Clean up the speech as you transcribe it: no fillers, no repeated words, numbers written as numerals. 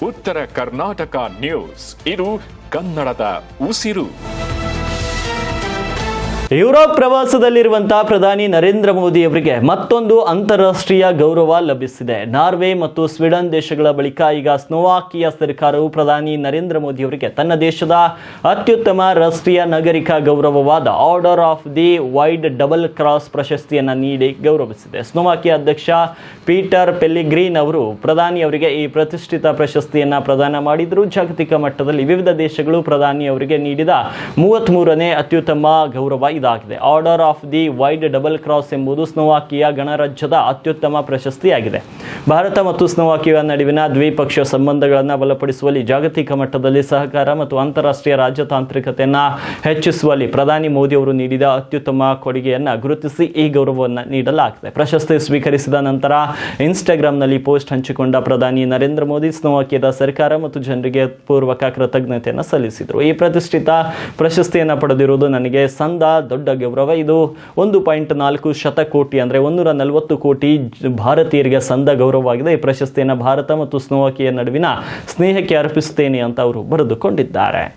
ಉತ್ತರ ಕರ್ನಾಟಕ ನ್ಯೂಸ್, ಇದು ಕನ್ನಡದ ಉಸಿರು. ಯುರೋಪ್ ಪ್ರವಾಸದಲ್ಲಿರುವಂತಹ ಪ್ರಧಾನಿ ನರೇಂದ್ರ ಮೋದಿ ಅವರಿಗೆ ಮತ್ತೊಂದು ಅಂತಾರಾಷ್ಟ್ರೀಯ ಗೌರವ ಲಭಿಸಿದೆ. ನಾರ್ವೆ ಮತ್ತು ಸ್ವೀಡನ್ ದೇಶಗಳ ಬಳಿಕ ಈಗ ಸ್ಲೋವಾಕಿಯಾ ಸರ್ಕಾರವು ಪ್ರಧಾನಿ ನರೇಂದ್ರ ಮೋದಿ ಅವರಿಗೆ ತನ್ನ ದೇಶದ ಅತ್ಯುತ್ತಮ ರಾಷ್ಟ್ರೀಯ ನಾಗರಿಕ ಗೌರವವಾದ order of the white double cross ಪ್ರಶಸ್ತಿಯನ್ನು ನೀಡಿ ಗೌರವಿಸಿದೆ. ಸ್ಲೋವಾಕಿಯಾ ಅಧ್ಯಕ್ಷ ಪೀಟರ್ ಪೆಲ್ಲಿಗ್ರೀನ್ ಅವರು ಪ್ರಧಾನಿ ಅವರಿಗೆ ಈ ಪ್ರತಿಷ್ಠಿತ ಪ್ರಶಸ್ತಿಯನ್ನು ಪ್ರದಾನ ಮಾಡಿದರು. ಜಾಗತಿಕ ಮಟ್ಟದಲ್ಲಿ ವಿವಿಧ ದೇಶಗಳು ಪ್ರಧಾನಿ ಅವರಿಗೆ ನೀಡಿದ 33ನೇ ಅತ್ಯುತ್ತಮ ಗೌರವ ಇದಾಗಿದೆ. Order of the white double cross ಎಂಬುದು ಸ್ಲೋವಾಕಿಯಾ ಗಣರಾಜ್ಯದ ಅತ್ಯುತ್ತಮ ಪ್ರಶಸ್ತಿಯಾಗಿದೆ. ಭಾರತ ಮತ್ತು ಸ್ಲೋವಾಕಿಯಾ ನಡುವಿನ ದ್ವಿಪಕ್ಷೀಯ ಸಂಬಂಧಗಳನ್ನು ಬಲಪಡಿಸುವಲ್ಲಿ, ಜಾಗತಿಕ ಮಟ್ಟದಲ್ಲಿ ಸಹಕಾರ ಮತ್ತು ಅಂತಾರಾಷ್ಟ್ರೀಯ ರಾಜತಾಂತ್ರಿಕತೆಯನ್ನು ಹೆಚ್ಚಿಸುವಲ್ಲಿ ಪ್ರಧಾನಿ ಮೋದಿ ಅವರು ನೀಡಿದ ಅತ್ಯುತ್ತಮ ಕೊಡುಗೆಯನ್ನು ಗುರುತಿಸಿ ಈ ಗೌರವವನ್ನು ನೀಡಲಾಗಿದೆ. ಪ್ರಶಸ್ತಿ ಸ್ವೀಕರಿಸಿದ ನಂತರ ಇನ್ಸ್ಟಾಗ್ರಾಂನಲ್ಲಿ ಪೋಸ್ಟ್ ಹಂಚಿಕೊಂಡ ಪ್ರಧಾನಿ ನರೇಂದ್ರ ಮೋದಿ ಸ್ಲೋವಾಕಿಯಾದ ಸರ್ಕಾರ ಮತ್ತು ಜನರಿಗೆ ಪೂರ್ವಕ ಕೃತಜ್ಞತೆಯನ್ನು ಸಲ್ಲಿಸಿದರು. ಈ ಪ್ರತಿಷ್ಠಿತ ಪ್ರಶಸ್ತಿಯನ್ನು ಪಡೆದಿರುವುದು ನನಗೆ ಸಂದ ದೊಡ್ಡ ಗೌರವ. ಇದು 1.4 ಶತಕೋಟಿ ಅಂದರೆ 140 ಕೋಟಿ ಭಾರತೀಯರಿಗೆ ಸಂದ ಗೌರವವಾಗಿದೆ. ಈ ಪ್ರಶಸ್ತಿಯನ್ನು ಭಾರತ ಮತ್ತು ಸ್ಲೋವಾಕಿಯಾ ನಡುವಿನ ಸ್ನೇಹಕ್ಕೆ ಅರ್ಪಿಸುತ್ತೇನೆ ಅಂತ ಅವರು ಬರೆದುಕೊಂಡಿದ್ದಾರೆ.